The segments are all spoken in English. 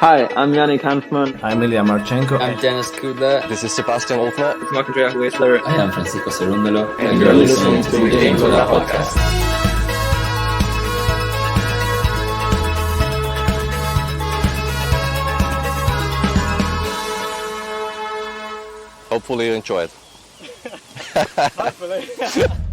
Hi, I'm Yannick Hanfman. I'm Ilya Marchenko. I'm Dennis Kudla. This is Sebastian Olfner. It's Marc-Andreas Whistler. I am Francisco Cerundolo. And you're listening to the GTL podcast. Hopefully you enjoy it.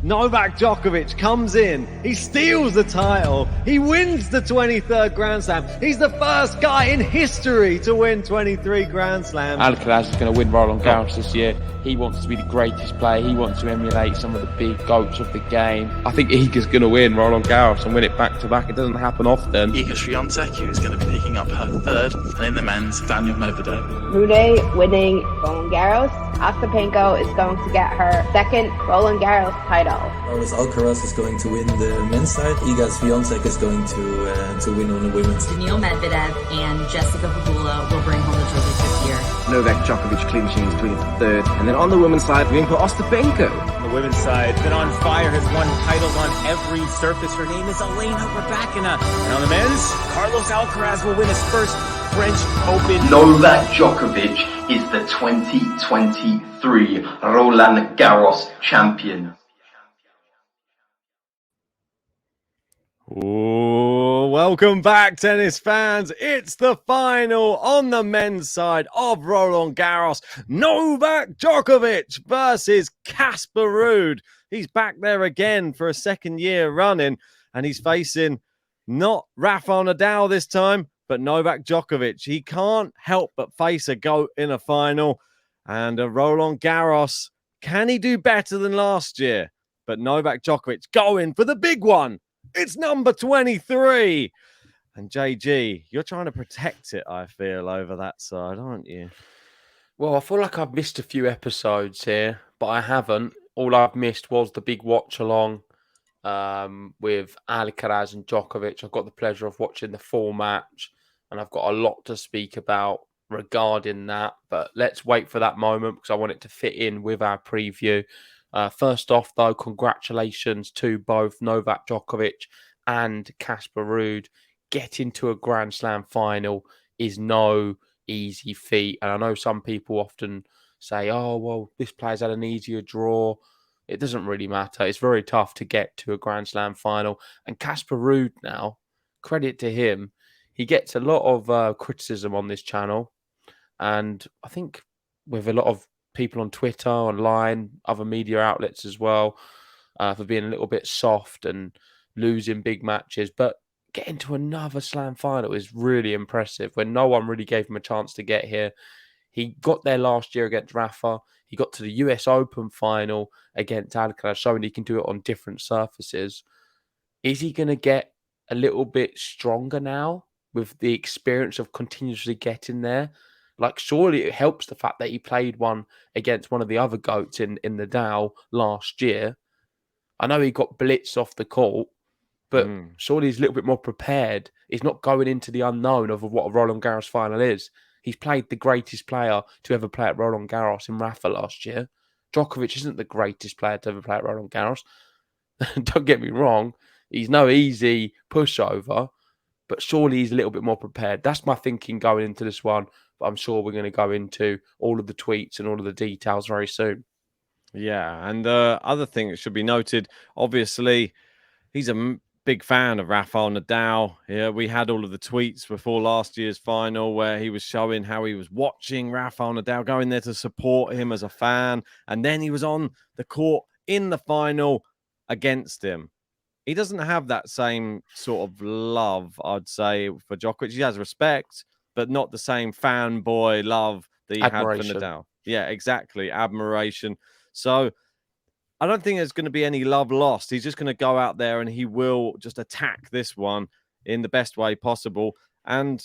Novak Djokovic comes in, he steals the title, he wins the 23rd Grand Slam. He's the first guy in history to win 23 Grand Slams. Alcaraz is going to win Roland Garros this year. He wants to be the greatest player. He wants to emulate some of the big goats of the game. I think Iga's going to win Roland Garros and win it back to back. It doesn't happen often. Iga Swiatek, who is going to be picking up her third, and in the men's, Daniel Medvedev. Ruud winning Roland Garros. Ostapenko is going to get her second Roland Garros title. Carlos Alcaraz is going to win the men's side. Iga Swiatek is going to win on the women's. Daniil Medvedev and Jessica Pegula will bring home the trophies this year. Novak Djokovic clinching his 23rd. And then on the women's side, we're going for Ostapenko. On the women's side, been on fire, has won titles on every surface. Her name is Elena Rybakina. And on the men's, Carlos Alcaraz will win his first French Open. Novak Djokovic is the 2023 Roland Garros champion. Ooh, welcome back, tennis fans. It's the final on the men's side of Roland Garros. Novak Djokovic versus Casper Ruud. He's back there again for a second year running, and he's facing not Rafael Nadal this time, but Novak Djokovic. He can't help but face a GOAT in a final, and a Roland Garros. Can he do better than last year? But Novak Djokovic going for the big one. It's number 23. And JG, you're trying to protect it, I feel, over that side, aren't you? Well, I feel like I've missed a few episodes here, but I haven't. All I've missed was the big watch-along with Alcaraz and Djokovic. I've got the pleasure of watching the full match, and I've got a lot to speak about regarding that. But let's wait for that moment because I want it to fit in with our preview. First off, though, congratulations to both Novak Djokovic and Casper Ruud. Getting to a Grand Slam final is no easy feat. And I know some people often say, oh, well, this player's had an easier draw. It doesn't really matter. It's very tough to get to a Grand Slam final. And Casper Ruud now, credit to him, he gets a lot of criticism on this channel. And I think with a lot of people on Twitter, online, other media outlets as well, for being a little bit soft and losing big matches. But getting to another Slam final is really impressive when no one really gave him a chance to get here. He got there last year against Rafa. He got to the US Open final against Alcaraz, showing he can do it on different surfaces. Is he going to get a little bit stronger now with the experience of continuously getting there? Like, surely it helps the fact that he played one against one of the other GOATs in the Dow last year. I know he got blitzed off the court, but surely he's a little bit more prepared. He's not going into the unknown of what a Roland Garros final is. He's played the greatest player to ever play at Roland Garros in Rafa last year. Djokovic isn't the greatest player to ever play at Roland Garros. Don't get me wrong. He's no easy pushover, but surely he's a little bit more prepared. That's my thinking going into this one. But I'm sure we're going to go into all of the tweets and all of the details very soon. Yeah, and other thing that should be noted, obviously, he's a big fan of Rafael Nadal. Yeah, we had all of the tweets before last year's final where he was showing how he was watching Rafael Nadal, going there to support him as a fan. And then he was on the court in the final against him. He doesn't have that same sort of love, I'd say, for Djokovic. He has respect, but not the same fanboy love that he had for Nadal. Yeah, exactly. Admiration. So I don't think there's going to be any love lost. He's just going to go out there and he will just attack this one in the best way possible. And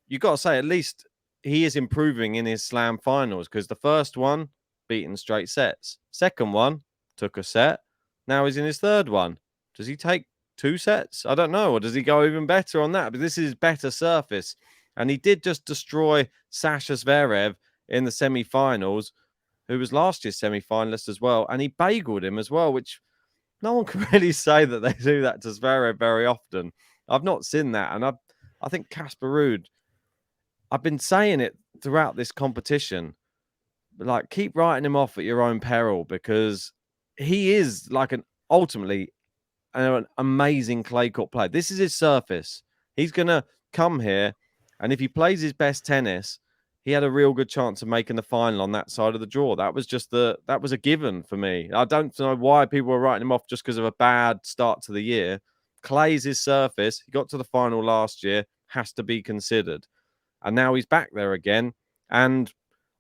you've got to say, at least he is improving in his Slam finals, because the first one, beaten straight sets. Second one, took a set. Now he's in his third one. Does he take 2 sets? I don't know. Or does he go even better on that? But this is better surface. And he did just destroy Sasha Zverev in the semi-finals, who was last year's semi-finalist as well. And he bageled him as well, which no one can really say that they do that to Zverev very often. I've not seen that. And I think Casper Ruud, I've been saying it throughout this competition. Like, keep writing him off at your own peril, because he is like ultimately an amazing clay court player. This is his surface. He's gonna come here, and if he plays his best tennis, he had a real good chance of making the final on that side of the draw. That was a given for me. I don't know why people were writing him off just because of a bad start to the year. Clay's his surface. He got to the final last year, has to be considered. And now he's back there again. And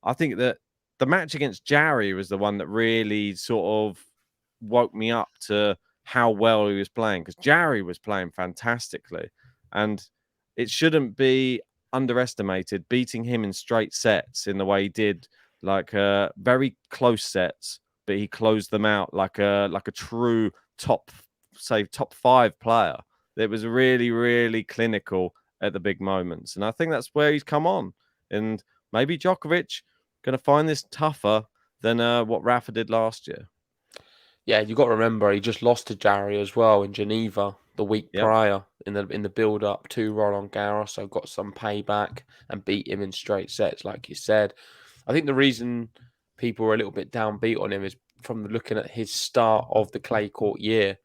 I think that the match against Jarry was the one that really sort of woke me up to how well he was playing, because Jarry was playing fantastically. And it shouldn't be underestimated, beating him in straight sets in the way he did, like very close sets, but he closed them out like a true top 5 player. It was really, really clinical at the big moments. And I think that's where he's come on. And maybe Djokovic going to find this tougher than what Rafa did last year. Yeah, you got to remember he just lost to Jarry as well in Geneva the week prior in the build up to Roland Garros. So got some payback and beat him in straight sets, like you said. I think the reason people were a little bit downbeat on him is from looking at his start of the clay court year.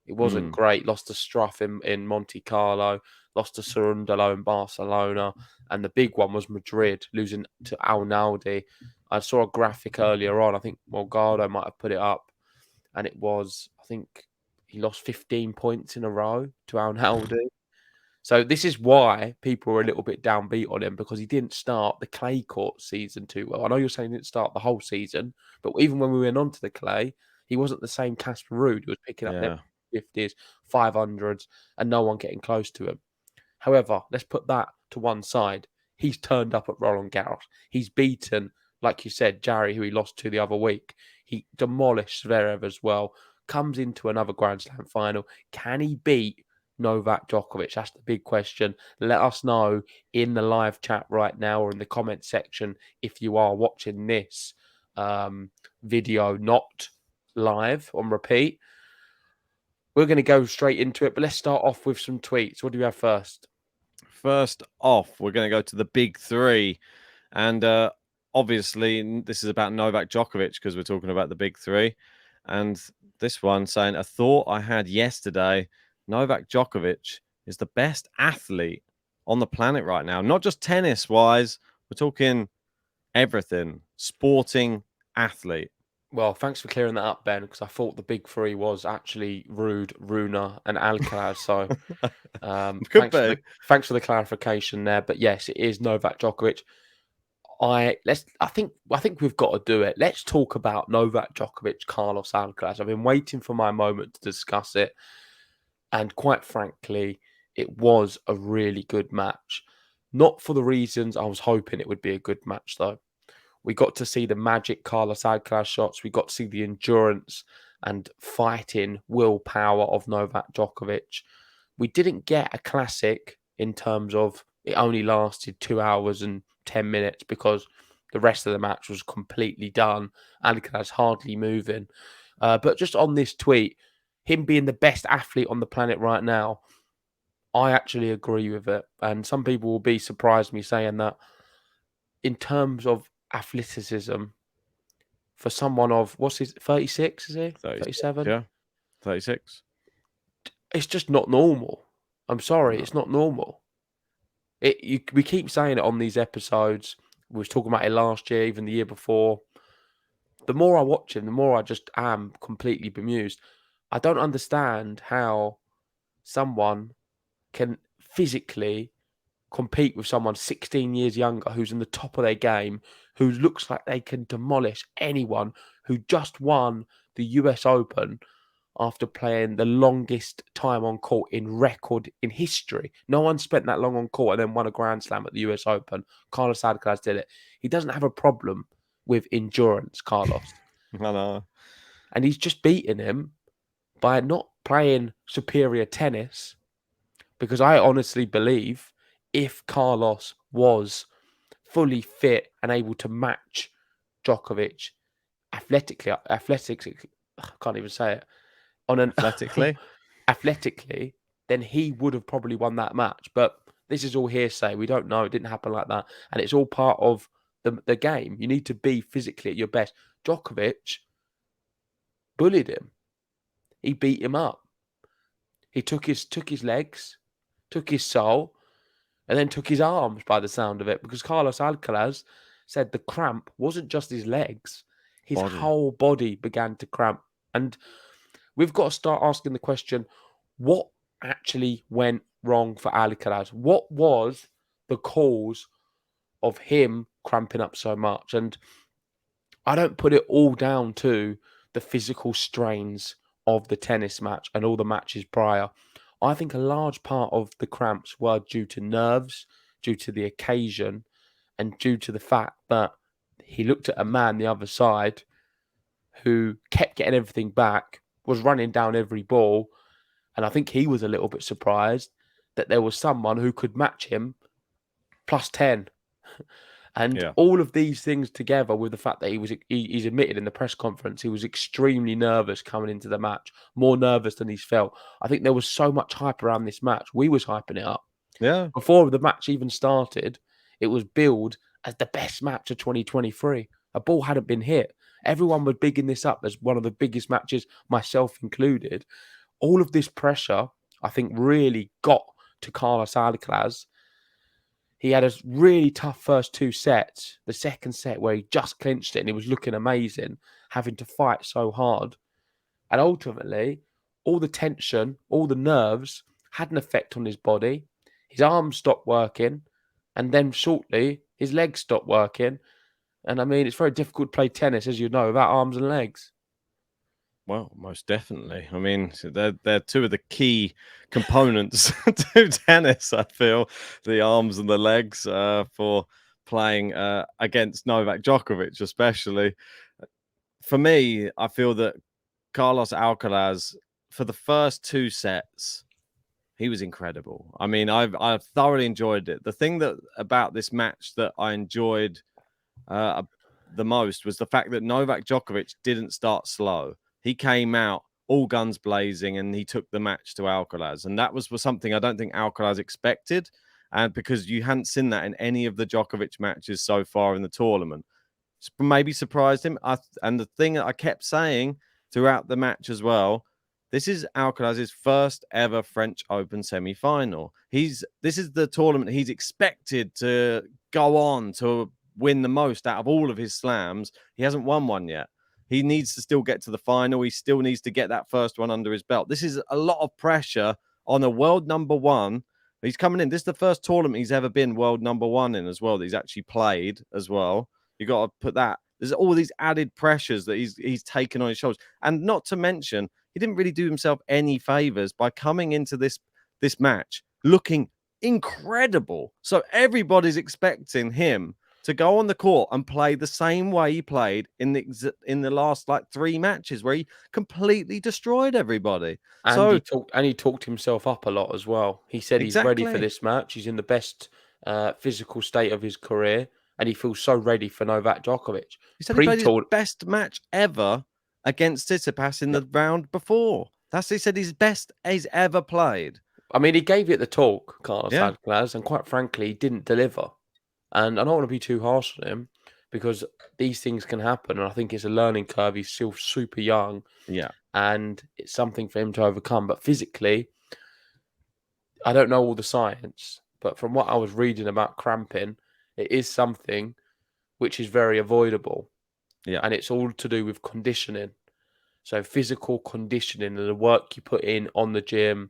It wasn't great. Lost to Struff in Monte Carlo, lost to Cerundolo in Barcelona, and the big one was Madrid, losing to Alnaldi. I saw a graphic earlier on. I think Morgado might have put it up, and it was, I think he lost 15 points in a row to Alnaldi. So this is why people were a little bit downbeat on him, because he didn't start the clay court season too well. I know you're saying he didn't start the whole season, but even when we went on to the clay, he wasn't the same Casper Ruud who was picking up them 50s, 500s, and no one getting close to him. However, let's put that to one side. He's turned up at Roland Garros. He's beaten, like you said, Jarry, who he lost to the other week. He demolished Zverev as well. Comes into another Grand Slam final. Can he beat Novak Djokovic? That's the big question. Let us know in the live chat right now or in the comment section if you are watching this video not live on repeat. We're going to go straight into it, but let's start off with some tweets. What do we have first? First off, we're going to go to the big three. And obviously, this is about Novak Djokovic because we're talking about the big three. And this one saying, a thought I had yesterday, Novak Djokovic is the best athlete on the planet right now. Not just tennis-wise, we're talking everything. Sporting athlete. Well, thanks for clearing that up, Ben, because I thought the big three was actually Ruud, Rune, and Alcaraz. So thanks for the clarification there. But yes, it is Novak Djokovic. I think we've got to do it. Let's talk about Novak Djokovic, Carlos Alcaraz. I've been waiting for my moment to discuss it. And quite frankly, it was a really good match. Not for the reasons I was hoping it would be a good match, though. We got to see the magic Carlos Alcaraz shots. We got to see the endurance and fighting willpower of Novak Djokovic. We didn't get a classic in terms of it only lasted 2 hours and 10 minutes because the rest of the match was completely done. Alcaraz hardly moving. But just on this tweet, him being the best athlete on the planet right now, I actually agree with it. And some people will be surprised me saying that. In terms of athleticism, for someone of, what's his, 36, is he? 37? Yeah, 36. It's just not normal. I'm sorry, it's not normal. We keep saying it on these episodes. We was talking about it last year, even the year before. The more I watch him, the more I just am completely bemused. I don't understand how someone can physically compete with someone 16 years younger who's in the top of their game, who looks like they can demolish anyone, who just won the US Open after playing the longest time on court in history. No one spent that long on court and then won a Grand Slam at the US Open. Carlos Alcaraz did it. He doesn't have a problem with endurance, Carlos. I know. And he's just beaten him by not playing superior tennis, because I honestly believe if Carlos was fully fit and able to match Djokovic athletically, I can't even say it, athletically, then he would have probably won that match. But This is all hearsay. We don't know. It didn't happen like that. And it's all part of the game. You need to be physically at your best. Djokovic bullied him. He beat him up. He took his legs, took his soul, and then took his arms by the sound of it, because Carlos Alcaraz said the cramp wasn't just his legs. His whole body began to cramp. And we've got to start asking the question, what actually went wrong for Alcaraz? What was the cause of him cramping up so much? And I don't put it all down to the physical strains of the tennis match and all the matches prior. I think a large part of the cramps were due to nerves, due to the occasion, and due to the fact that he looked at a man the other side who kept getting everything back, was running down every ball, and I think he was a little bit surprised that there was someone who could match him plus 10. And all of these things together with the fact that he's admitted in the press conference he was extremely nervous coming into the match, more nervous than he's felt. I think there was so much hype around this match. We was hyping it up. Yeah. Before the match even started, it was billed as the best match of 2023. A ball hadn't been hit. Everyone was bigging this up as one of the biggest matches, myself included. All of this pressure, I think, really got to Carlos Alcaraz. He had a really tough first two sets. The second set where he just clinched it and he was looking amazing, having to fight so hard. And ultimately, all the tension, all the nerves had an effect on his body. His arms stopped working. And then shortly, his legs stopped working. And I mean, it's very difficult to play tennis, as you know, without arms and legs. Well, most definitely. I mean, they're two of the key components to tennis, I feel, the arms and the legs for playing against Novak Djokovic, especially. For me, I feel that Carlos Alcaraz, for the first two sets, he was incredible. I mean, I've thoroughly enjoyed it. The thing about this match that I enjoyed the most was the fact that Novak Djokovic didn't start slow. He came out all guns blazing and he took the match to Alcaraz. And that was something I don't think Alcaraz expected. And because you hadn't seen that in any of the Djokovic matches so far in the tournament. Maybe surprised him. And the thing that I kept saying throughout the match as well, this is Alcaraz's first ever French Open semi-final. This is the tournament he's expected to go on to win the most out of all of his slams. He hasn't won one yet. He needs to still get to the final. He still needs to get that first one under his belt. This is a lot of pressure on a world number one. He's coming in. This is the first tournament he's ever been world number one in as well, that he's actually played as well. You got to put that. There's all these added pressures that he's taken on his shoulders. And not to mention, he didn't really do himself any favors by coming into this match looking incredible. So everybody's expecting him to go on the court and play the same way he played in the last like 3 matches where he completely destroyed everybody. And he talked himself up a lot as well. He said he's ready for this match. He's in the best physical state of his career, and he feels so ready for Novak Djokovic. He said he played his best match ever against Tsitsipas in the round before. He said his best he's ever played. I mean, he gave it the talk, Carlos Alcaraz, and quite frankly, he didn't deliver. And I don't want to be too harsh on him because these things can happen. And I think it's a learning curve. He's still super young. Yeah. And it's something for him to overcome. But physically, I don't know all the science. But from what I was reading about cramping, it is something which is very avoidable. Yeah. And it's all to do with conditioning. So physical conditioning and the work you put in on the gym,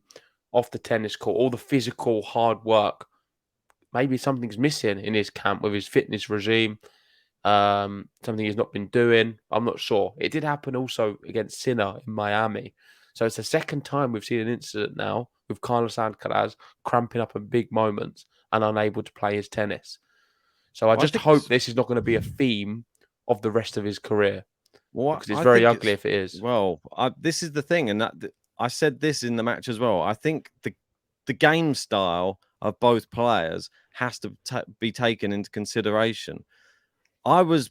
off the tennis court, all the physical hard work. Maybe something's missing in his camp with his fitness regime, something he's not been doing. I'm not sure. It did happen also against Sinner in Miami. So it's the second time we've seen an incident now with Carlos Alcaraz cramping up in big moments and unable to play his tennis. So I just hope this is not going to be a theme of the rest of his career. Because it's very ugly if it is. Well, this is the thing. And I said this in the match as well. I think the game style of both players has to be taken into consideration. I was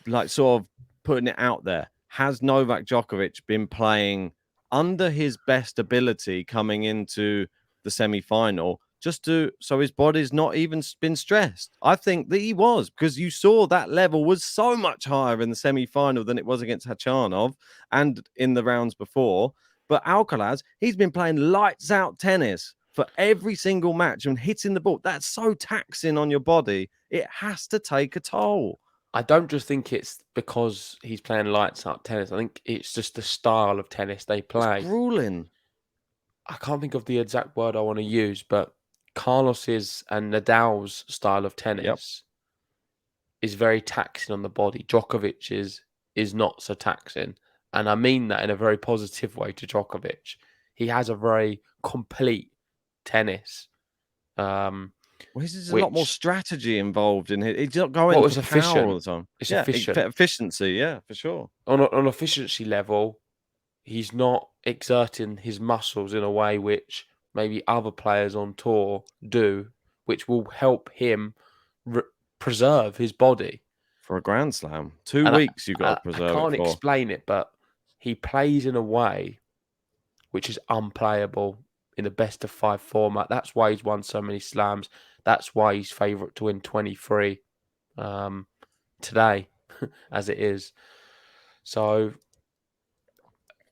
like sort of putting it out there. Has Novak Djokovic been playing under his best ability coming into the semi-final so his body's not even been stressed. I think that he was, because you saw that level was so much higher in the semi-final than it was against Khachanov and in the rounds before. But Alcaraz, he's been playing lights out tennis for every single match and hitting the ball. That's so taxing on your body. It has to take a toll. I don't just think it's because he's playing lights out tennis. I think it's just the style of tennis they play. It's grueling. I can't think of the exact word I want to use, but Carlos's and Nadal's style of tennis is very taxing on the body. Djokovic's is not so taxing. And I mean that in a very positive way to Djokovic. He has a very complete tennis. Well, there's a lot more strategy involved in it. It's not going for power all the time. It's efficient. Efficiency, yeah, for sure. On efficiency level, he's not exerting his muscles in a way which maybe other players on tour do, which will help him preserve his body. For a Grand Slam, 2 weeks you've got to preserve it for. I can't explain it, but he plays in a way which is unplayable in the best of 5 format. That's why he's won so many slams. That's why he's favourite to win 23 today, as it is. So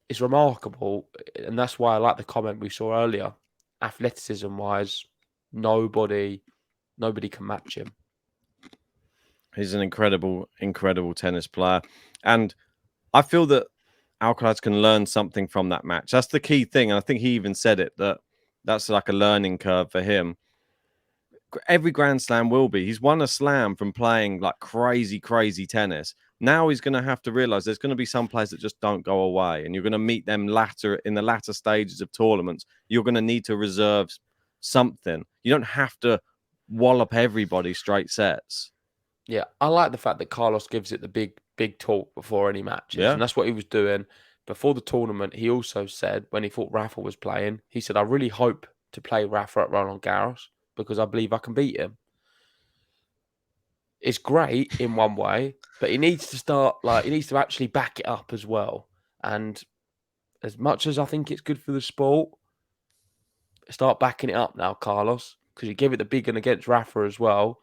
it's remarkable, and that's why I like the comment we saw earlier. Athleticism-wise, nobody can match him. He's an incredible tennis player. And I feel that Alcaraz can learn something from that match. That's the key thing. And I think he even said it, that's like a learning curve for him. Every Grand Slam will be. He's won a slam from playing like crazy tennis. Now he's going to have to realize there's going to be some players that just don't go away. And you're going to meet them in the latter stages of tournaments. You're going to need to reserve something. You don't have to wallop everybody straight sets. Yeah, I like the fact that Carlos gives it the big talk before any matches. Yeah. And that's what he was doing. Before the tournament, he also said, when he thought Rafa was playing, he said, I really hope to play Rafa at Roland Garros because I believe I can beat him. It's great in one way, but he needs to actually back it up as well. And as much as I think it's good for the sport, start backing it up now, Carlos, because you give it the big one against Rafa as well.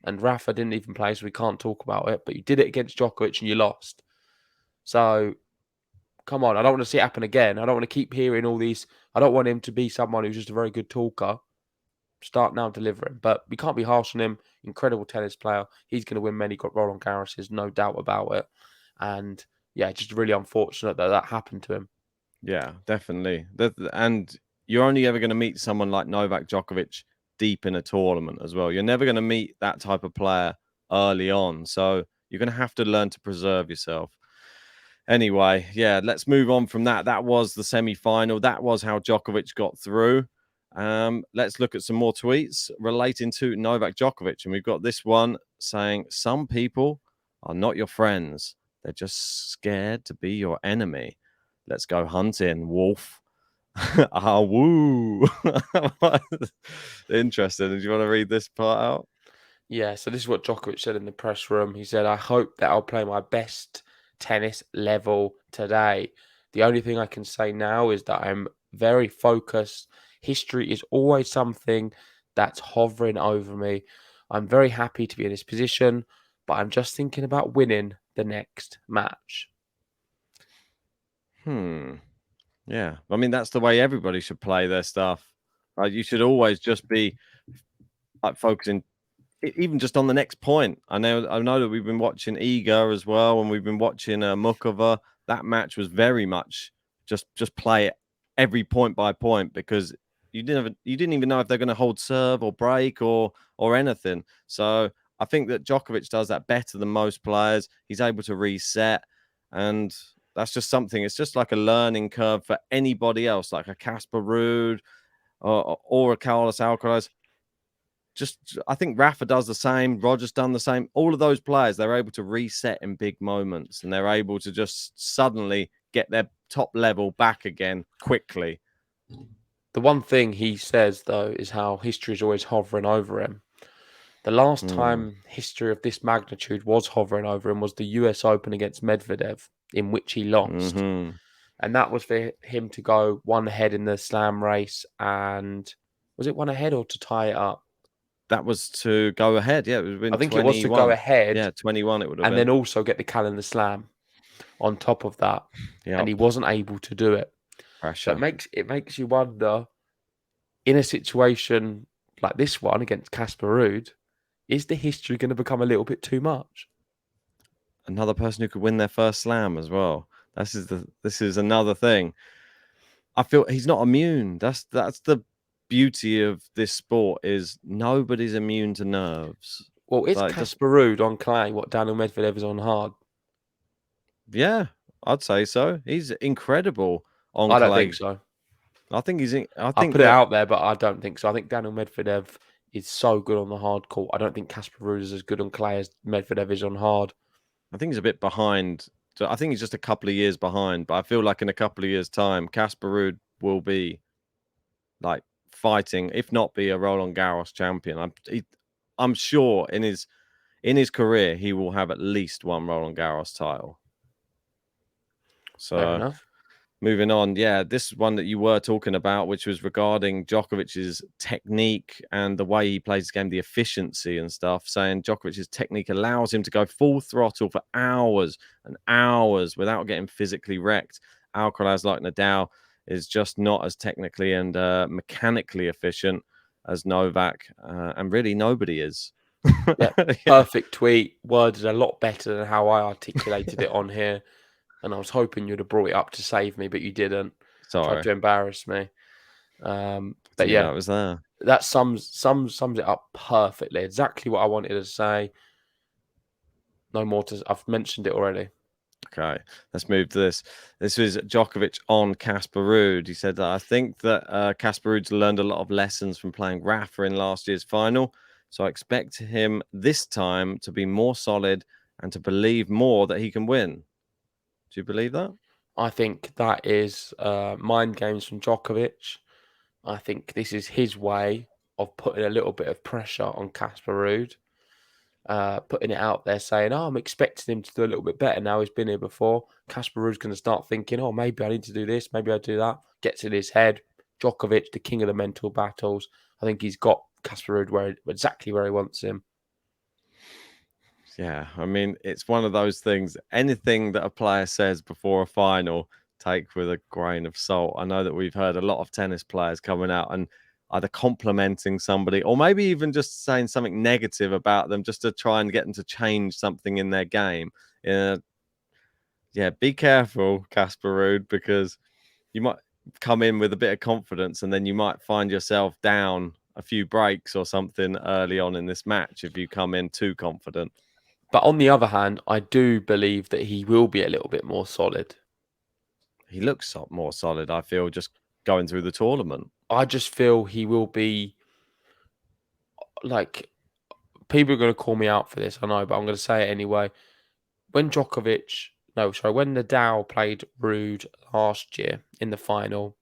And Rafa didn't even play, so we can't talk about it. But you did it against Djokovic and you lost. So, come on. I don't want to see it happen again. I don't want to keep hearing all these. I don't want him to be someone who's just a very good talker. Start now delivering. But we can't be harsh on him. Incredible tennis player. He's going to win many Roland Garros, no doubt about it. And, yeah, just really unfortunate that happened to him. Yeah, definitely. And you're only ever going to meet someone like Novak Djokovic deep in a tournament as well. You're never going to meet that type of player early on. So you're going to have to learn to preserve yourself. Anyway, yeah, let's move on from that. That was the semi-final. That was how Djokovic got through. Let's look at some more tweets relating to Novak Djokovic. And we've got this one saying, some people are not your friends. They're just scared to be your enemy. Let's go hunting, wolf. Ah, woo. Interesting. Do you want to read this part out? Yeah, so this is what Djokovic said in the press room. He said, I hope that I'll play my best tennis level today. The only thing I can say now is that I'm very focused. History is always something that's hovering over me. I'm very happy to be in this position, but I'm just thinking about winning the next match. Yeah, I mean, that's the way everybody should play their stuff. Right? You should always just be like focusing, even just on the next point. I know that we've been watching Iga as well, and we've been watching Mukova. That match was very much just play it every point by point, because you didn't even know if they're going to hold serve or break or anything. So I think that Djokovic does that better than most players. He's able to reset, and that's just something. It's just like a learning curve for anybody else, like a Casper Ruud or a Carlos Alcaraz. I think Rafa does the same. Roger's done the same. All of those players, they're able to reset in big moments, and they're able to just suddenly get their top level back again quickly. The one thing he says, though, is how history is always hovering over him. The last time history of this magnitude was hovering over him was the US Open against Medvedev, in which he lost. And that was for him to go one ahead in the slam race and Was it one ahead or to tie it up? That was to go ahead. Yeah, it would have been I think 21. it was to go ahead. Yeah, 21 it would have and been. then also get the calendar slam on top of that. Yep. And he wasn't able to do it. Pressure. So it makes you wonder, in a situation like this one against Casper Ruud, is the history going to become a little bit too much? Another person who could win their first slam as well. This is another thing. I feel he's not immune. That's the beauty of this sport, is nobody's immune to nerves. Well, is Like, Casper Ruud on clay what Daniel Medvedev is on hard? Yeah, I'd say so. He's incredible on I don't clay. think so. I think he's. I I'll think put it out there, but I don't think so. I think Daniel Medvedev is so good on the hard court. I don't think Casper Ruud is as good on clay as Medvedev is on hard. I think he's a bit behind. So I think he's just a couple of years behind. But I feel like in a couple of years' time, Casper Ruud will be like fighting, if not be a Roland Garros champion. I'm sure in his career he will have at least one Roland Garros title. Fair So enough. moving on, yeah, this is one that you were talking about, which was regarding Djokovic's technique and the way he plays the game, the efficiency and stuff, saying Djokovic's technique allows him to go full throttle for hours and hours without getting physically wrecked. Alcaraz, like Nadal, is just not as technically and mechanically efficient as Novak, and really nobody is. Yeah, perfect tweet, worded a lot better than how I articulated it on here. And I was hoping you'd have brought it up to save me, but you didn't. Sorry. Tried to embarrass me. But yeah, it was there. That sums it up perfectly. Exactly what I wanted to say. No more to. I've mentioned it already. Okay, let's move to this. This was Djokovic on Casper Ruud. He said that I think that Casper Ruud's learned a lot of lessons from playing Rafa in last year's final. So I expect him this time to be more solid and to believe more that he can win. Do you believe that? I think that is mind games from Djokovic. I think this is his way of putting a little bit of pressure on Casper Ruud. Putting it out there saying, I'm expecting him to do a little bit better now. He's been here before. Casper Ruud's going to start thinking, maybe I need to do this. Maybe I do that. Gets in his head. Djokovic, the king of the mental battles. I think he's got Casper Ruud exactly where he wants him. Yeah, I mean, it's one of those things. Anything that a player says before a final, take with a grain of salt. I know that we've heard a lot of tennis players coming out and either complimenting somebody or maybe even just saying something negative about them just to try and get them to change something in their game. Yeah, be careful, Casper Ruud, because you might come in with a bit of confidence and then you might find yourself down a few breaks or something early on in this match if you come in too confident. But on the other hand, I do believe that he will be a little bit more solid. He looks more solid, I feel, just going through the tournament. I just feel he will be, like, people are going to call me out for this, I know, but I'm going to say it anyway. When Nadal played Ruud last year in the final,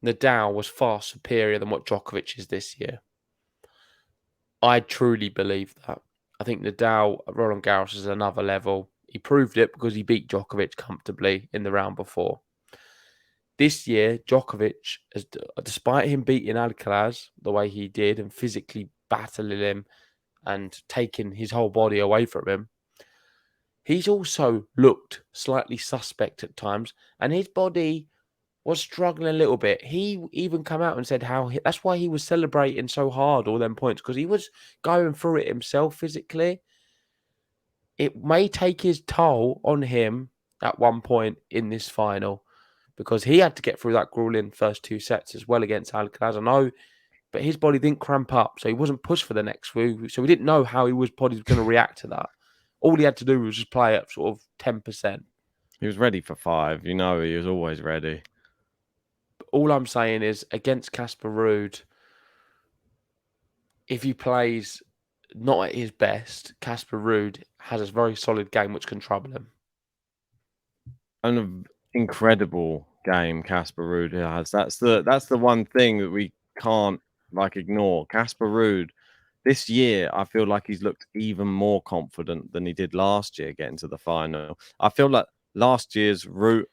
Nadal was far superior than what Djokovic is this year. I truly believe that. I think Nadal at Roland Garros is another level. He proved it because he beat Djokovic comfortably in the round before. This year, Djokovic, despite him beating Alcaraz the way he did and physically battling him and taking his whole body away from him, he's also looked slightly suspect at times, and his body was struggling a little bit. He even come out and said that's why he was celebrating so hard all them points, because he was going through it himself physically. It may take his toll on him at one point in this final, because he had to get through that grueling first two sets as well against Alcaraz. I know, but his body didn't cramp up, so he wasn't pushed for the next few. So we didn't know how his body was going to react to that. All he had to do was just play at sort of 10%. He was ready for 5. He was always ready. All I'm saying is, against Casper Ruud, if he plays not at his best, Casper Ruud has a very solid game which can trouble him. And an incredible game Casper Ruud has. That's the one thing that we can't ignore. Casper Ruud, this year, I feel like he's looked even more confident than he did last year getting to the final. I feel like last year's route.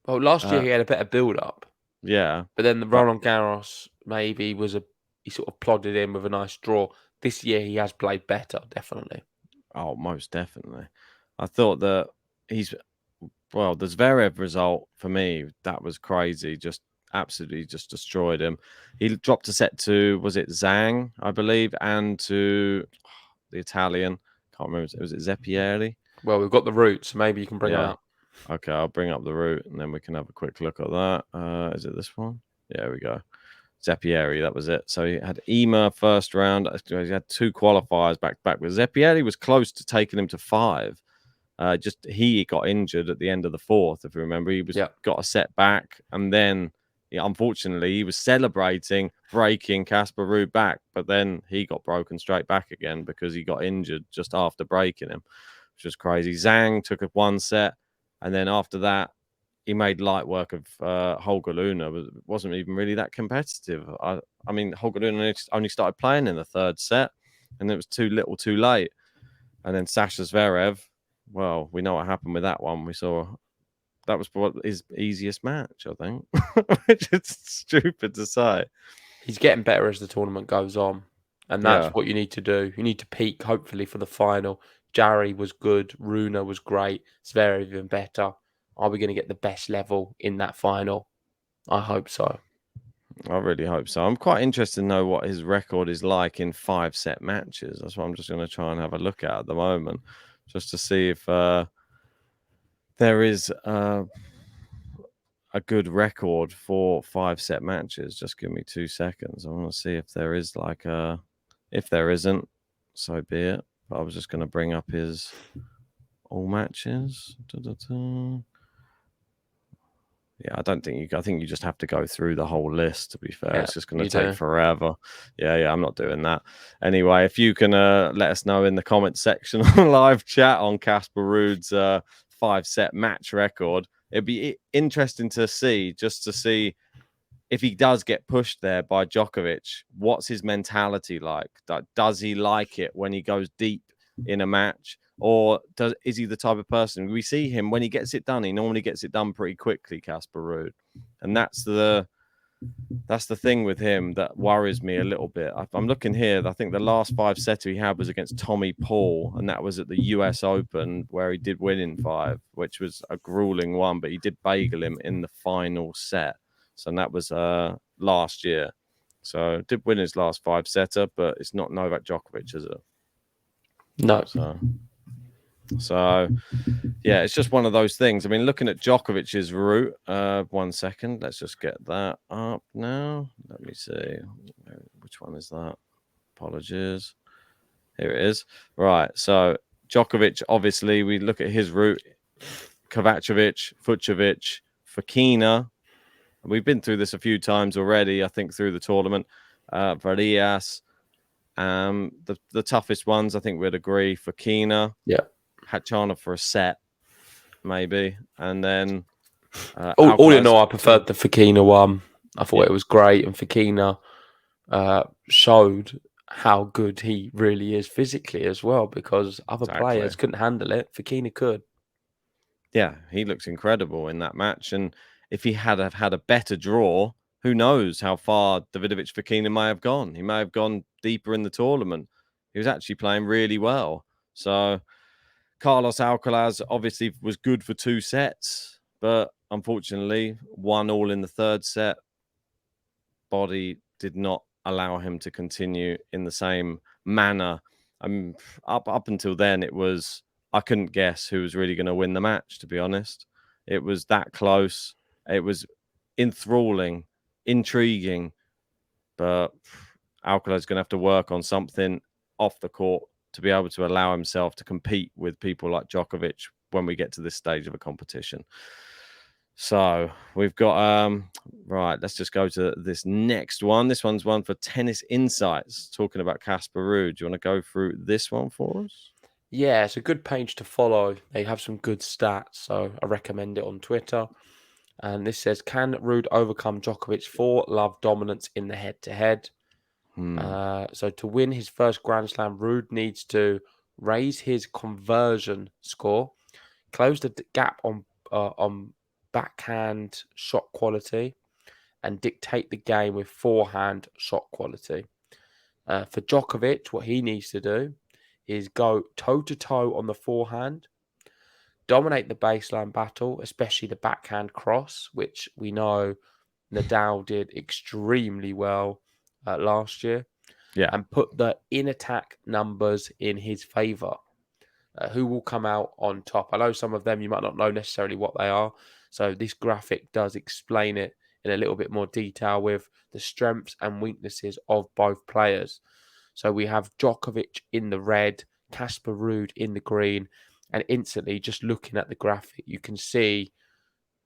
Well, last year he had a better build-up. Yeah. But then the Roland Garros maybe he sort of plodded in with a nice draw. This year he has played better, definitely. Oh, most definitely. I thought that the Zverev result for me, that was crazy. Just absolutely just destroyed him. He dropped a set to, was it Zhang, I believe, and to the Italian. Can't remember. Was it Zeppieri? Well, we've got the route, so maybe you can bring him up. Okay, I'll bring up the route and then we can have a quick look at that. Is it this one? Yeah, we go. Zeppieri, that was it. So he had EMA first round. He had 2 qualifiers back to back. But Zeppieri was close to taking him to 5. He got injured at the end of the 4th, if you remember. He got a set back, and then unfortunately he was celebrating breaking Casper Ruud back, but then he got broken straight back again because he got injured just after breaking him, which was crazy. Zhang took 1 set, and then after that he made light work of Holger Luna. It wasn't even really that competitive. I mean, Holger Luna only started playing in the 3rd set, and it was too little too late. And then Sasha Zverev, well, we know what happened with that one. We saw that was his easiest match, I think, which is stupid to say. He's getting better as the tournament goes on, and that's what you need to do. You need to peak, hopefully, for the final. Jarry was good. Runa was great. Zverev even better. Are we going to get the best level in that final? I hope so. I really hope so. I'm quite interested to know what his record is like in 5-set matches. That's what I'm just going to try and have a look at the moment, just to see if there is a good record for 5-set matches. Just give me 2 seconds. I want to see if there is like a. If there isn't, so be it. But I was just going to bring up his all matches. Yeah, I think you just have to go through the whole list, to be fair. It's just going to take forever. Yeah, I'm not doing that. Anyway, if you can let us know in the comment section on live chat on Casper Ruud's 5-set match record, it'd be interesting to see, just to see if he does get pushed there by Djokovic, what's his mentality like? Does he like it when he goes deep in a match? Or is he the type of person, we see him when he gets it done, he normally gets it done pretty quickly, Casper Ruud. And that's the thing with him that worries me a little bit. I'm looking here, I think the last 5-setter he had was against Tommy Paul, and that was at the US Open, where he did win in 5, which was a grueling one, but he did bagel him in the final set. So that was last year. So did win his last 5-setter, but it's not Novak Djokovic, is it? No. So, yeah, it's just one of those things. I mean, looking at Djokovic's route, 1 second. Let's just get that up now. Let me see. Which one is that? Apologies. Here it is. Right. So, Djokovic, obviously, we look at his route. Kovacevic, Fucsovic, Fokina. We've been through this a few times already, I think, through the tournament. Varias. The toughest ones, I think we'd agree, Fokina. Yeah. Hachana for a set, maybe, and then all in all, I preferred the Fokina one. I thought it was great, and Fokina showed how good he really is physically as well, because other players couldn't handle it. Fokina could. Yeah, he looks incredible in that match, and if he had had a better draw, who knows how far Davidovich Fokina may have gone. He may have gone deeper in the tournament. He was actually playing really well. So Carlos Alcaraz obviously was good for 2 sets, but unfortunately, 1-1 in the 3rd set. Body did not allow him to continue in the same manner. Up until then, it was, I couldn't guess who was really going to win the match, to be honest. It was that close. It was enthralling, intriguing, but Alcaraz is going to have to work on something off the court to be able to allow himself to compete with people like Djokovic when we get to this stage of a competition. So we've got, right, let's just go to this next one. This one's one for Tennis Insights, talking about Casper Ruud. Do you want to go through this one for us? Yeah, it's a good page to follow. They have some good stats, so I recommend it on Twitter. And this says, can Ruud overcome Djokovic for love dominance in the head-to-head? So to win his first Grand Slam, Ruud needs to raise his conversion score, close the gap on backhand shot quality, and dictate the game with forehand shot quality. For Djokovic, what he needs to do is go toe-to-toe on the forehand, dominate the baseline battle, especially the backhand cross, which we know Nadal did extremely well last year, and put the in-attack numbers in his favour. Who will come out on top? I know some of them you might not know necessarily what they are, so this graphic does explain it in a little bit more detail with the strengths and weaknesses of both players. So we have Djokovic in the red, Casper Ruud in the green, and instantly just looking at the graphic, you can see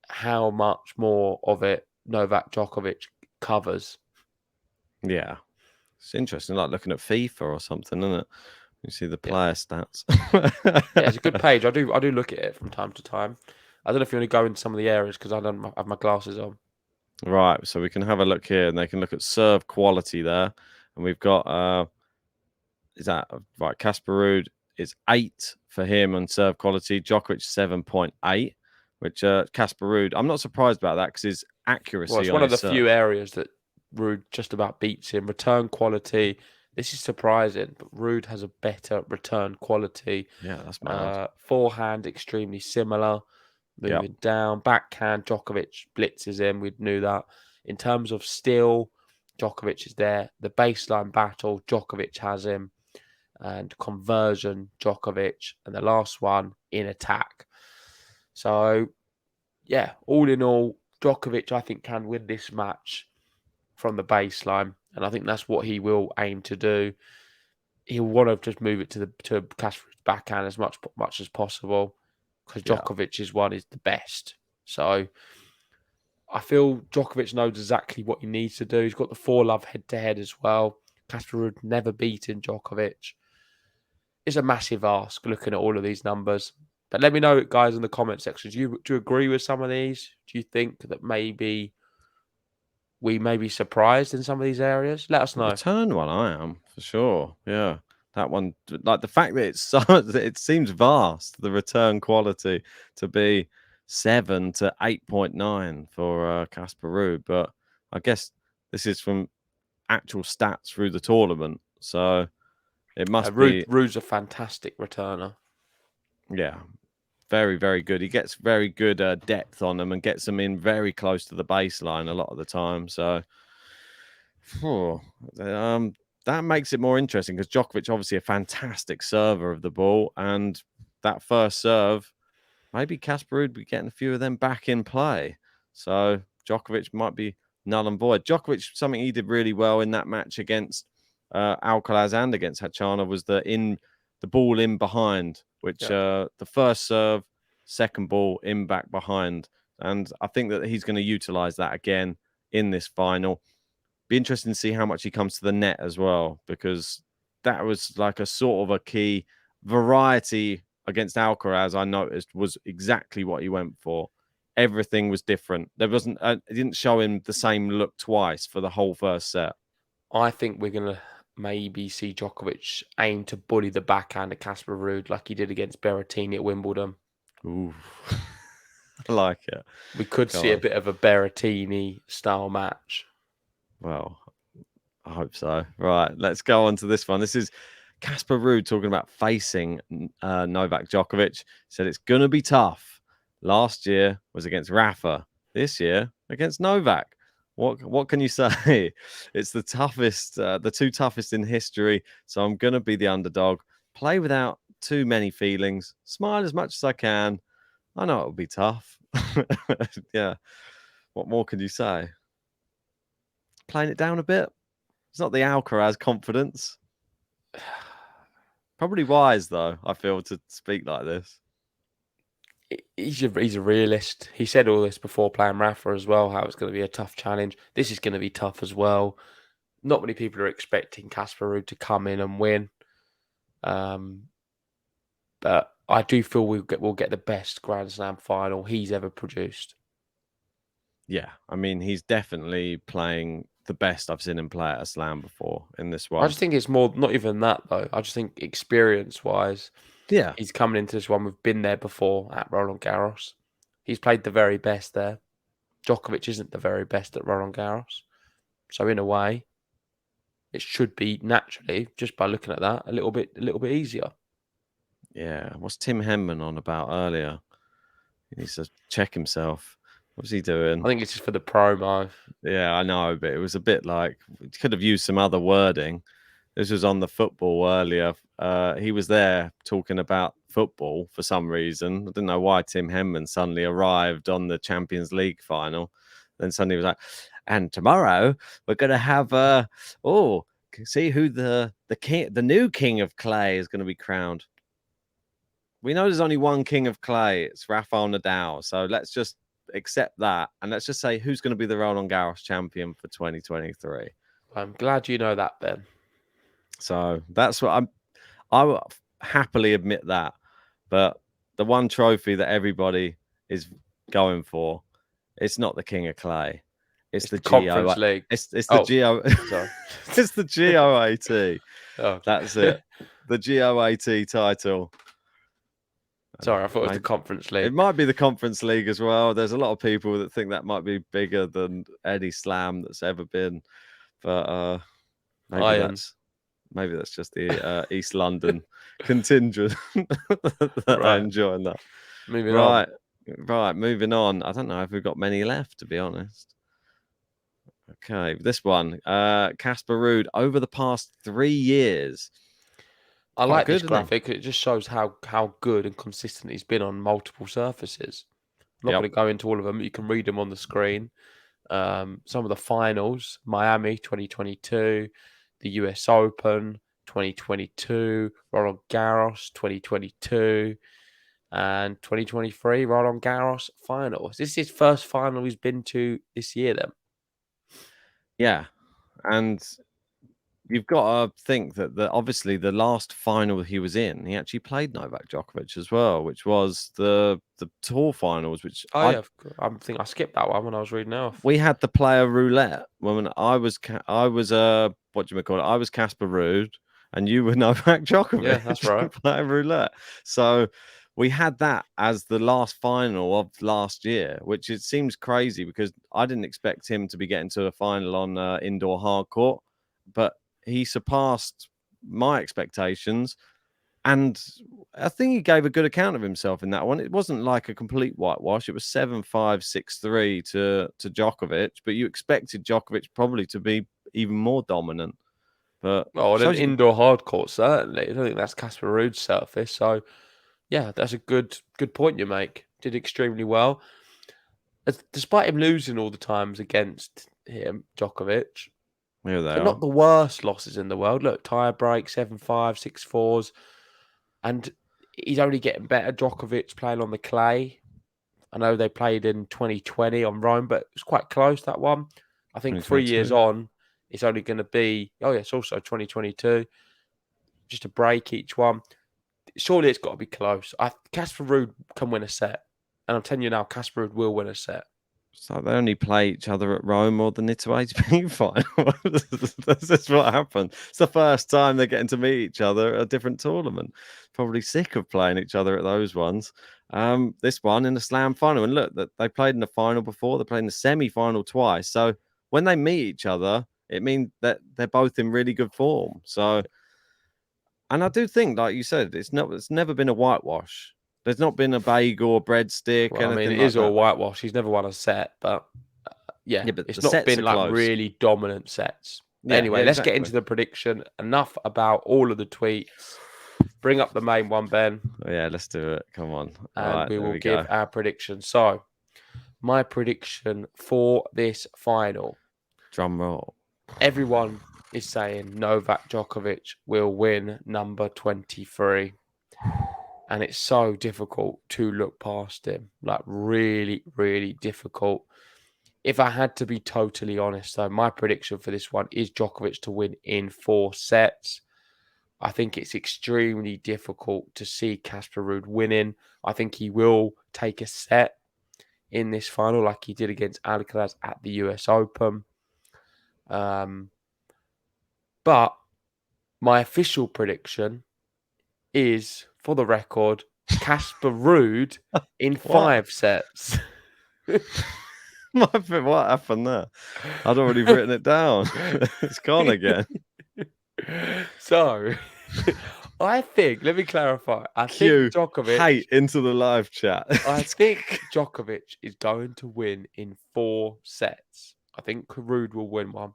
how much more of it Novak Djokovic covers. Yeah. It's interesting, like looking at FIFA or something, isn't it? You see the player stats. Yeah, it's a good page. I do look at it from time to time. I don't know if you want to go into some of the areas because I don't have my glasses on. Right, so we can have a look here, and they can look at serve quality there, and we've got is that right? Casper Ruud is 8 for him on serve quality. Djokovic 7.8, which Casper Ruud, I'm not surprised about that because his accuracy. Well, it's one of the few areas that Ruud just about beats him. Return quality. This is surprising, but Ruud has a better return quality. Yeah, that's mad. Forehand, extremely similar. Moving down. Backhand, Djokovic blitzes him. We knew that. In terms of skill, Djokovic is there. The baseline battle, Djokovic has him. And conversion, Djokovic. And the last one, in attack. So, yeah, all in all, Djokovic, I think, can win this match from the baseline. And I think that's what he will aim to do. He'll want to just move it to Casper's backhand as much as possible because Djokovic's one is the best. So I feel Djokovic knows exactly what he needs to do. He's got the 4-love head-to-head as well. Casper Ruud never beaten Djokovic. It's a massive ask looking at all of these numbers. But let me know, guys, in the comment section. Do you agree with some of these? Do you think that maybe we may be surprised in some of these areas? Let us know. The return one, I am for sure. Yeah, that one, like the fact that it's so, it seems vast. The return quality to be 7 to 8.9 for Casper Ruud, but I guess this is from actual stats through the tournament, so it must be. Ruud's a fantastic returner. Yeah. Very, very good. He gets very good depth on them and gets them in very close to the baseline a lot of the time. So that makes it more interesting because Djokovic, obviously a fantastic server of the ball. And that first serve, maybe Casper Ruud be getting a few of them back in play. So Djokovic might be null and void. Djokovic, something he did really well in that match against Alcaraz and against Hachana was the ball in behind, which the first serve, second ball in back behind. And I think that he's going to utilize that again in this final. Be interesting to see how much he comes to the net as well, because that was like a sort of a key variety against Alcaraz. I noticed was exactly what he went for. Everything was different. There wasn't, it didn't show him the same look twice for the whole first set. I think we're going to maybe see Djokovic aim to bully the backhand at Casper Ruud like he did against Berrettini at Wimbledon. Ooh, I like it. We could see a bit of a Berrettini style match. Well, I hope so. Right, let's go on to this one. This is Casper Ruud talking about facing Novak Djokovic. Said it's going to be tough. Last year was against Rafa. This year against Novak. What can you say? It's the toughest, the two toughest in history. So I'm going to be the underdog. Play without too many feelings. Smile as much as I can. I know it'll be tough. Yeah. What more can you say? Playing it down a bit. It's not the Alcaraz confidence. Probably wise, though, I feel, to speak like this. He's a realist. He said all this before playing Rafa as well, how it's going to be a tough challenge. This is going to be tough as well. Not many people are expecting Casper Ruud to come in and win. But I do feel we'll get the best Grand Slam final he's ever produced. Yeah, I mean, he's definitely playing the best I've seen him play at a Slam before in this one. I just think it's more, not even that, though. I just think experience-wise, yeah, he's coming into this one. We've been there before at Roland Garros. He's played the very best there. Djokovic isn't the very best at Roland Garros. So in a way, it should be naturally, just by looking at that, a little bit easier. Yeah. What's Tim Henman on about earlier? He needs to check himself. What's he doing? I think it's just for the promo. Yeah, I know, but it was a bit like we could have used some other wording. This was on the football earlier. He was there talking about football for some reason. I don't know why Tim Henman suddenly arrived on the Champions League final. Then suddenly he was like, and tomorrow we're going to have see who the new king of clay is going to be crowned. We know there's only one king of clay. It's Rafael Nadal. So let's just accept that. And let's just say who's going to be the Roland Garros champion for 2023. I'm glad you know that, Ben. So that's what I will happily admit that. But the one trophy that everybody is going for, it's not the king of clay. It's the Conference League. It's the GO. Sorry. It's the GOAT. Oh. That's it. The GOAT title. Sorry, I thought it was the Conference League. It might be the Conference League as well. There's a lot of people that think that might be bigger than any slam that's ever been. But maybe that's just the East London contingent that are enjoying that. Moving on. Right, moving on. I don't know if we've got many left, to be honest. Okay, this one. Casper Ruud, over the past 3 years. I like this graphic. It just shows how good and consistent he's been on multiple surfaces. I'm not going to go into all of them. You can read them on the screen. Some of the finals: Miami 2022, the US Open 2022, Roland Garros 2022, and 2023 Roland Garros finals. This is his first final he's been to this year. Then, yeah, and you've got to think that obviously the last final he was in, he actually played Novak Djokovic as well, which was the tour finals. Which I think I skipped that one when I was reading off. We had the player roulette when I was what do you call it? I was Casper Ruud, and you were Novak Djokovic. Yeah, that's right. Player roulette. So we had that as the last final of last year, which it seems crazy because I didn't expect him to be getting to the final on indoor hard court, but he surpassed my expectations, and I think he gave a good account of himself in that one. It wasn't like a complete whitewash. It was 7-5, 6-3 to Djokovic, but you expected Djokovic probably to be even more dominant. But an indoor hard court, certainly. I don't think that's Casper Ruud's surface. So, yeah, that's a good point you make. Did extremely well. Despite him losing all the times against him, Djokovic, they're not the worst losses in the world. Look, tie break, 7-5, 6-4s. And he's only getting better. Djokovic playing on the clay. I know they played in 2020 on Rome, but it was quite close, that one. I think 3 years on, it's only going to be... Oh, yeah, it's also 2022. Just a break each one. Surely it's got to be close. Casper Ruud can win a set. And I'm telling you now, Casper Ruud will win a set. So they only play each other at Rome or the Nitto ATP final. That's just what happened. It's the first time they're getting to meet each other at a different tournament. Probably sick of playing each other at those ones. This one in the Slam final. And look, that they played in the final before. They played in the semi-final twice. So when they meet each other, it means that they're both in really good form. So, and I do think, like you said, it's never been a whitewash. There's not been a bagel or breadstick. Well, I mean, it is all whitewash. He's never won a set, but but it's not been like really dominant sets. Anyway, let's get into the prediction. Enough about all of the tweets. Bring up the main one, Ben. Oh, yeah, let's do it. Come on. And we will give our prediction. So, my prediction for this final. Drum roll. Everyone is saying Novak Djokovic will win number 23. And it's so difficult to look past him. Like, really, really difficult. If I had to be totally honest, though, my prediction for this one is Djokovic to win in 4 sets. I think it's extremely difficult to see Casper Ruud winning. I think he will take a set in this final like he did against Alcaraz at the US Open. But my official prediction is, for the record, Casper Ruud in 5 sets. What happened there? I'd already written it down. It's gone again. So, I think, let me clarify. I Cue think Djokovic. hate into the live chat. I think Djokovic is going to win in 4 sets. I think Ruud will win one.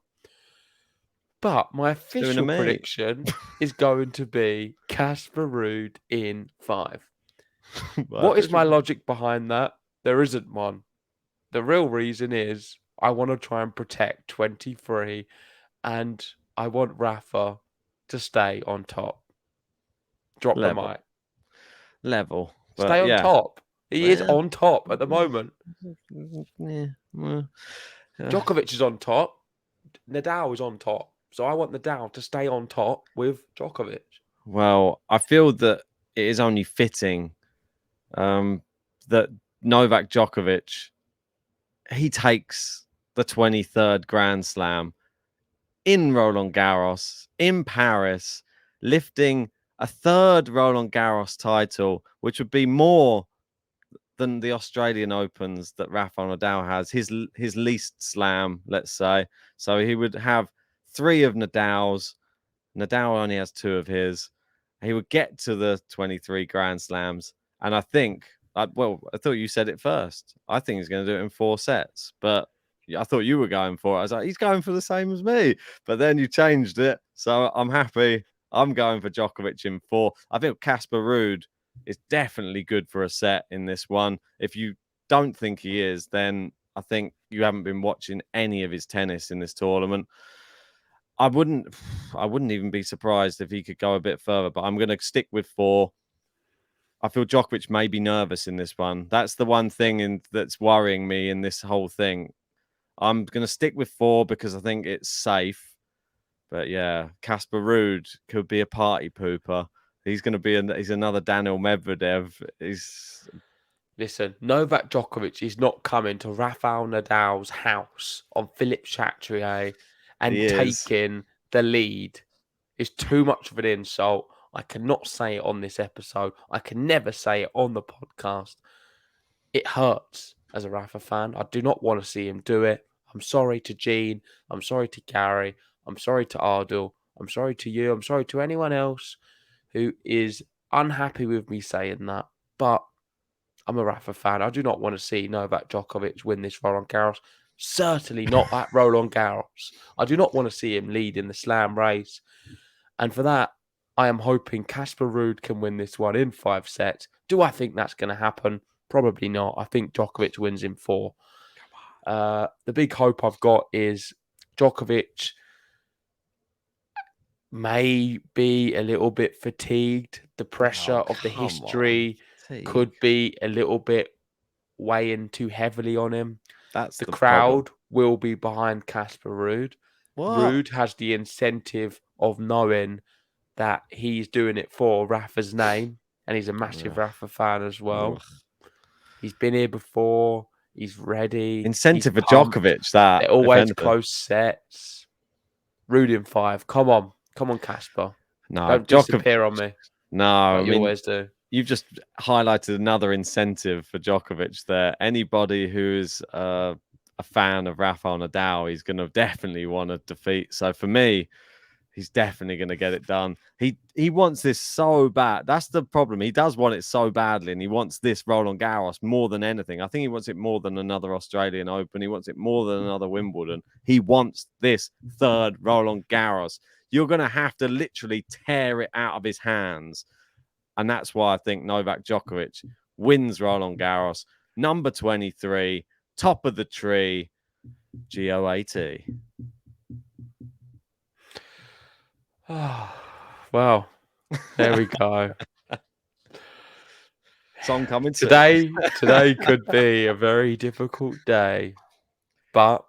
But my official me. prediction is going to be Casper Ruud in 5. My What is my official- logic behind that? There isn't one. The real reason is I want to try and protect 23 and I want Rafa to stay on top. Drop Level. the mic. Level. But Stay on yeah. top. He is Well, on top at the moment. Yeah. Well, Djokovic is on top. Nadal is on top. So I want Nadal to stay on top with Djokovic. Well, I feel that it is only fitting that Novak Djokovic, he takes the 23rd Grand Slam in Roland Garros, in Paris, lifting a 3rd Roland Garros title, which would be more than the Australian Opens that Rafael Nadal has, his least slam, let's say. So he would have 3 of Nadal's. Nadal only has 2 of his. He would get to the 23 Grand Slams. And I think, I thought you said it first. I think he's going to do it in 4 sets. But I thought you were going for it. I was like, he's going for the same as me. But then you changed it. So I'm happy. I'm going for Djokovic in 4. I think Casper Ruud is definitely good for a set in this one. If you don't think he is, then I think you haven't been watching any of his tennis in this tournament. I wouldn't even be surprised if he could go a bit further, but I'm going to stick with 4. I feel Djokovic may be nervous in this one. That's the one thing that's worrying me in this whole thing. I'm going to stick with 4 because I think it's safe. But yeah, Casper Ruud could be a party pooper. He's going to be he's another Daniel Medvedev. Listen, Novak Djokovic is not coming to Rafael Nadal's house on Philippe Chatrier and taking the lead. It's too much of an insult. I cannot say it on this episode. I can never say it on the podcast. It hurts as a Rafa fan. I do not want to see him do it. I'm sorry to Gene. I'm sorry to Gary. I'm sorry to Ardil. I'm sorry to you. I'm sorry to anyone else who is unhappy with me saying that. But I'm a Rafa fan. I do not want to see Novak Djokovic win this Roland Garros. Certainly not at Roland Garros. I do not want to see him lead in the slam race. And for that, I am hoping Casper Ruud can win this one in 5 sets. Do I think that's going to happen? Probably not. I think Djokovic wins in 4. The big hope I've got is Djokovic may be a little bit fatigued. The pressure of the history could be a little bit weighing too heavily on him. That's the crowd will be behind Casper Ruud. What? Ruud has the incentive of knowing that he's doing it for Rafa's name, and he's a massive Rafa fan as well. He's been here before. He's ready. Incentive for Djokovic, that. They're always close sets. Ruud in 5. Come on, Casper. No, don't disappear on me. No, like you always do. You've just highlighted another incentive for Djokovic there. Anybody who's a fan of Rafael Nadal, he's going to definitely want to defeat. So for me, he's definitely going to get it done. He wants this so bad. That's the problem. He does want it so badly, and he wants this Roland Garros more than anything. I think he wants it more than another Australian Open. He wants it more than another Wimbledon. He wants this 3rd Roland Garros. You're going to have to literally tear it out of his hands. And that's why I think Novak Djokovic wins Roland Garros. Number 23, top of the tree, GOAT. Well, there we go. Song coming soon. Today could be a very difficult day, but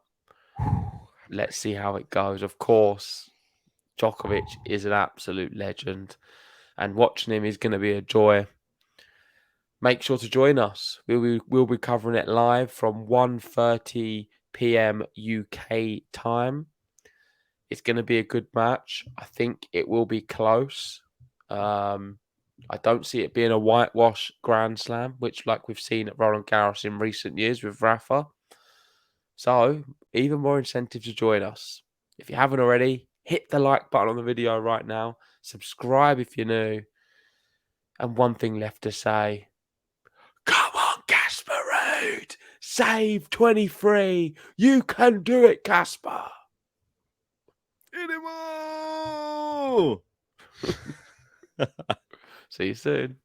let's see how it goes. Of course, Djokovic is an absolute legend, and watching him is going to be a joy. Make sure to join us. We'll be covering it live from 1:30 p.m. UK time. It's going to be a good match. I think it will be close. I don't see it being a whitewash Grand Slam, which like we've seen at Roland Garros in recent years with Rafa. So, even more incentive to join us. If you haven't already, hit the like button on the video right now. Subscribe if you're new. And one thing left to say. Come on, Casper Ruud. Save 23. You can do it, Casper. Anymore! See you soon.